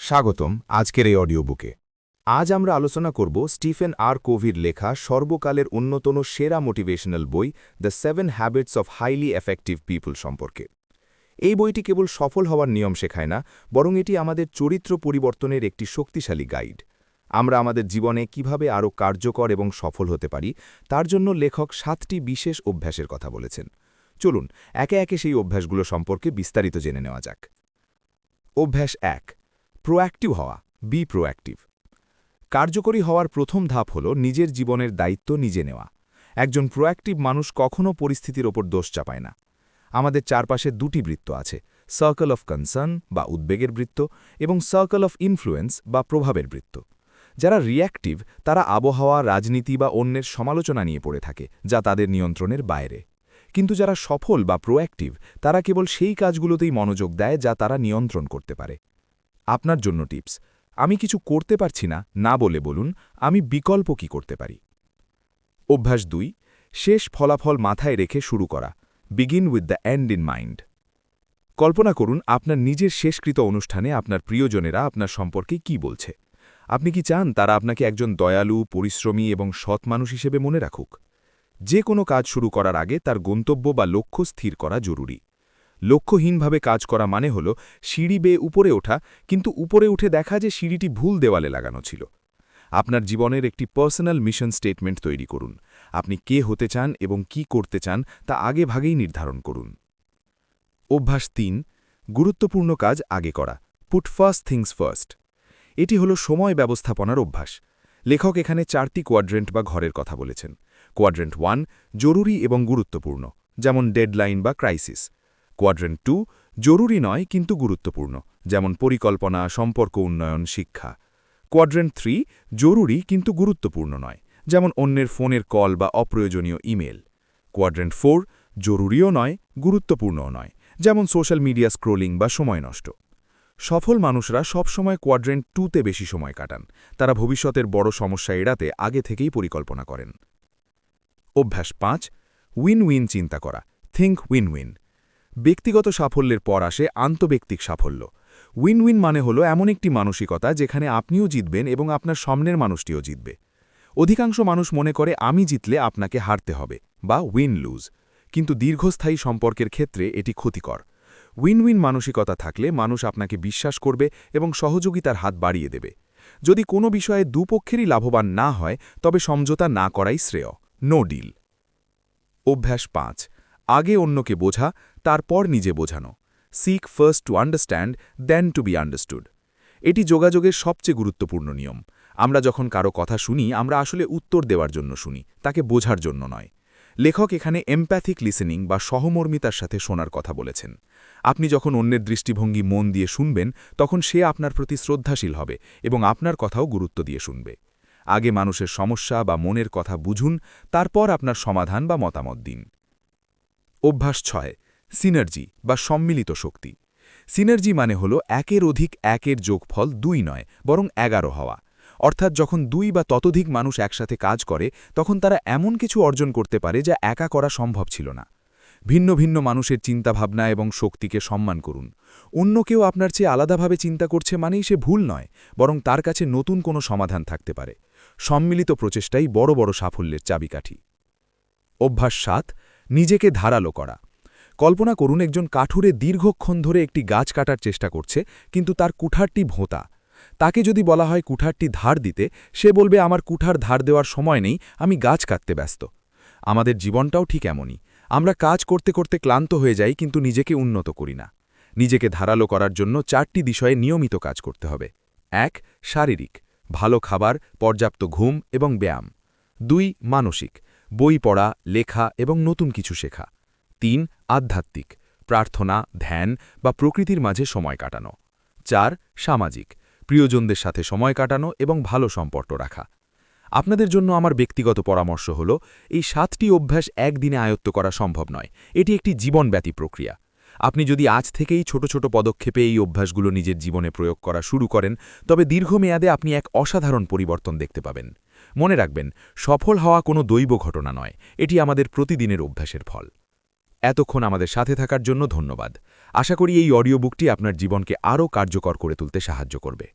স্বাগতম আজকের এই অডিও বুকে। আজ আমরা আলোচনা করব স্টিফেন আর কোভির লেখা সর্বকালের অন্যতম সেরা মোটিভেশনাল বই the 7 habits of highly effective people সম্পর্কে। এই বইটি কেবল সফল হওয়ার নিয়ম শেখায় না, বরং এটি আমাদের চরিত্র পরিবর্তনের একটি শক্তিশালী গাইড। আমরা আমাদের জীবনে কিভাবে আরও কার্যকর এবং সফল হতে পারি তার জন্য লেখক 7টি বিশেষ অভ্যাসের কথা বলেছেন। চলুন একে একে সেই অভ্যাসগুলো সম্পর্কে বিস্তারিত জেনে নেওয়া যাক। অভ্যাস 1, প্রোঅ্যাক্টিভ হওয়া, বি প্রোঅ্যাক্টিভ। কার্যকরী হওয়ার প্রথম ধাপ হল নিজের জীবনের দায়িত্ব নিজে নেওয়া। একজন প্রোঅ্যাক্টিভ মানুষ কখনও পরিস্থিতির ওপর দোষ চাপায় না। আমাদের চারপাশে দুটি বৃত্ত আছে, সার্কেল অফ কনসার্ন বা উদ্বেগের বৃত্ত এবং সার্কেল অফ ইনফ্লুয়েন্স বা প্রভাবের বৃত্ত। যারা রিঅ্যাক্টিভ তারা আবহাওয়া, রাজনীতি বা অন্যের সমালোচনা নিয়ে পড়ে থাকে, যা তাদের নিয়ন্ত্রণের বাইরে। কিন্তু যারা সফল বা প্রোঅ্যাক্টিভ তারা কেবল সেই কাজগুলোতেই মনোযোগ দেয় যা তারা নিয়ন্ত্রণ করতে পারে। আপনার জন্য টিপস: আমি কিছু করতে পারছি না না বলে বলুন, আমি বিকল্প কি করতে পারি। অভ্যাস 2, শেষ ফলাফল মাথায় রেখে শুরু করা, begin with the end in mind. কল্পনা করুন আপনার নিজের শেষকৃত অনুষ্ঠানে আপনার প্রিয়জনেরা আপনার সম্পর্কে কি বলছে। আপনি কি চান তারা আপনাকে একজন দয়ালু, পরিশ্রমী এবং সৎ মানুষ হিসেবে মনে রাখুক? যে কোনো কাজ শুরু করার আগে তার গন্তব্য বা লক্ষ্য স্থির করা জরুরি। লক্ষ্যহীনভাবে কাজ করা মানে হল সিঁড়ি বেয়ে উপরে ওঠা, কিন্তু উপরে উঠে দেখা যে সিঁড়িটি ভুল দেওয়ালে লাগানো ছিল। আপনার জীবনের একটি পার্সোনাল মিশন স্টেটমেন্ট তৈরি করুন। আপনি কে হতে চান এবং কি করতে চান তা আগে ভাগেই নির্ধারণ করুন। অভ্যাস 3, গুরুত্বপূর্ণ কাজ আগে করা, পুট ফার্স্ট থিংস ফার্স্ট। এটি হল সময় ব্যবস্থাপনার অভ্যাস। লেখক এখানে 4টি কোয়াড্রেন্ট বা ঘরের কথা বলেছেন। কোয়াড্রেন্ট 1, জরুরি এবং গুরুত্বপূর্ণ, যেমন ডেডলাইন বা ক্রাইসিস। কোয়াড্রেন্ট 2, জরুরি নয় কিন্তু গুরুত্বপূর্ণ, যেমন পরিকল্পনা, সম্পর্ক উন্নয়ন, শিক্ষা। কোয়াড্রেন্ট 3, জরুরি কিন্তু গুরুত্বপূর্ণ নয়, যেমন অন্যের ফোনের কল বা অপ্রয়োজনীয় ইমেল। কোয়াড্রেন্ট 4, জরুরিও নয়, গুরুত্বপূর্ণও নয়, যেমন সোশ্যাল মিডিয়া স্ক্রোলিং বা সময় নষ্ট। সফল মানুষরা সবসময় কোয়াড্রেন্ট 2তে বেশি সময় কাটান। তারা ভবিষ্যতের বড় সমস্যা এড়াতে আগে থেকেই পরিকল্পনা করেন। অভ্যাস 5, উইন উইন চিন্তা করা, থিঙ্ক উইন উইন। ব্যক্তিগত সাফল্যের পর আসে আন্তঃব্যক্তিক সাফল্য। উইন উইন মানে হল এমন একটি মানসিকতা যেখানে আপনিও জিতবেন এবং আপনার সামনের মানুষটিও জিতবে। অধিকাংশ মানুষ মনে করে আমি জিতলে আপনাকে হারতে হবে, বা উইন লুজ। কিন্তু দীর্ঘস্থায়ী সম্পর্কের ক্ষেত্রে এটি ক্ষতিকর। উইন উইন মানসিকতা থাকলে মানুষ আপনাকে বিশ্বাস করবে এবং সহযোগিতার হাত বাড়িয়ে দেবে। যদি কোনো বিষয়ে দুপক্ষেরই লাভবান না হয় তবে সমঝোতা না করাই শ্রেয়, নো ডিল। অভ্যাস 5, আগে অন্যকে বোঝা, তারপর নিজে বোঝানো, seek first to understand then to be understood. এটি যোগাযোগের সবচেয়ে গুরুত্বপূর্ণ নিয়ম। আমরা যখন কারো কথা শুনি আমরা আসলে উত্তর দেওয়ার জন্য শুনি, তাকে বোঝার জন্য নয়। লেখক এখানে এমপ্যাথিক লিসেনিং বা সহমর্মিতার সাথে শোনার কথা বলেছেন। আপনি যখন অন্যের দৃষ্টিভঙ্গি মন দিয়ে শুনবেন তখন সে আপনার প্রতি শ্রদ্ধাশীল হবে এবং আপনার কথাও গুরুত্ব দিয়ে শুনবে। আগে মানুষের সমস্যা বা মনের কথা বুঝুন, তারপর আপনার সমাধান বা মতামত দিন। অভ্যাস 6, সিনার্জি বা সম্মিলিত শক্তি। সিনার্জি মানে হল একের অধিক একের যোগফল 2 নয়, বরং 11 হওয়া। অর্থাৎ যখন 2 বা ততোধিক মানুষ একসাথে কাজ করে তখন তারা এমন কিছু অর্জন করতে পারে যা একা করা সম্ভব ছিল না। ভিন্ন ভিন্ন মানুষের চিন্তাভাবনা এবং শক্তিকে সম্মান করুন। অন্য কেউ আপনার চেয়ে আলাদাভাবে চিন্তা করছে মানেই সে ভুল নয়, বরং তার কাছে নতুন কোনো সমাধান থাকতে পারে। সম্মিলিত প্রচেষ্টাই বড় বড় সাফল্যের চাবিকাঠি। অভ্যাস 7, নিজেকে ধারালো করা। কল্পনা করুন একজন কাঠুরে দীর্ঘক্ষণ ধরে একটি গাছ কাটার চেষ্টা করছে, কিন্তু তার কুঠারটি ভোঁতা। তাকে যদি বলা হয় কুঠারটি ধার দিতে, সে বলবে আমার কুঠার ধার দেওয়ার সময় নেই, আমি গাছ কাটতে ব্যস্ত। আমাদের জীবনটাও ঠিক এমনই। আমরা কাজ করতে করতে ক্লান্ত হয়ে যাই কিন্তু নিজেকে উন্নত করি না। নিজেকে ধারালো করার জন্য 4টি বিষয়ে নিয়মিত কাজ করতে হবে। 1, শারীরিক, ভালো খাবার, পর্যাপ্ত ঘুম এবং ব্যায়াম। 2, মানসিক, বই পড়া, লেখা এবং নতুন কিছু শেখা। 3, আধ্যাত্মিক, প্রার্থনা, ধ্যান বা প্রকৃতির মাঝে সময় কাটানো। 4, সামাজিক, প্রিয়জনদের সাথে সময় কাটানো এবং ভালো সম্পর্ক রাখা। আপনাদের জন্য আমার ব্যক্তিগত পরামর্শ হল, এই 7টি অভ্যাস একদিনে আয়ত্ত করা সম্ভব নয়, এটি একটি জীবনব্যাপী প্রক্রিয়া। আপনি যদি আজ থেকেই ছোট ছোট পদক্ষেপে এই অভ্যাসগুলো নিজের জীবনে প্রয়োগ করা শুরু করেন তবে দীর্ঘমেয়াদে আপনি এক অসাধারণ পরিবর্তন দেখতে পাবেন। মনে রাখবেন, সফল হওয়া কোনো দৈব ঘটনা নয়, এটি আমাদের প্রতিদিনের অভ্যাসের ফল। এতক্ষণ আমাদের সাথে থাকার জন্য ধন্যবাদ। আশা করি এই অডিও বুকটি আপনার জীবনকে আরও কার্যকর করে তুলতে সাহায্য করবে।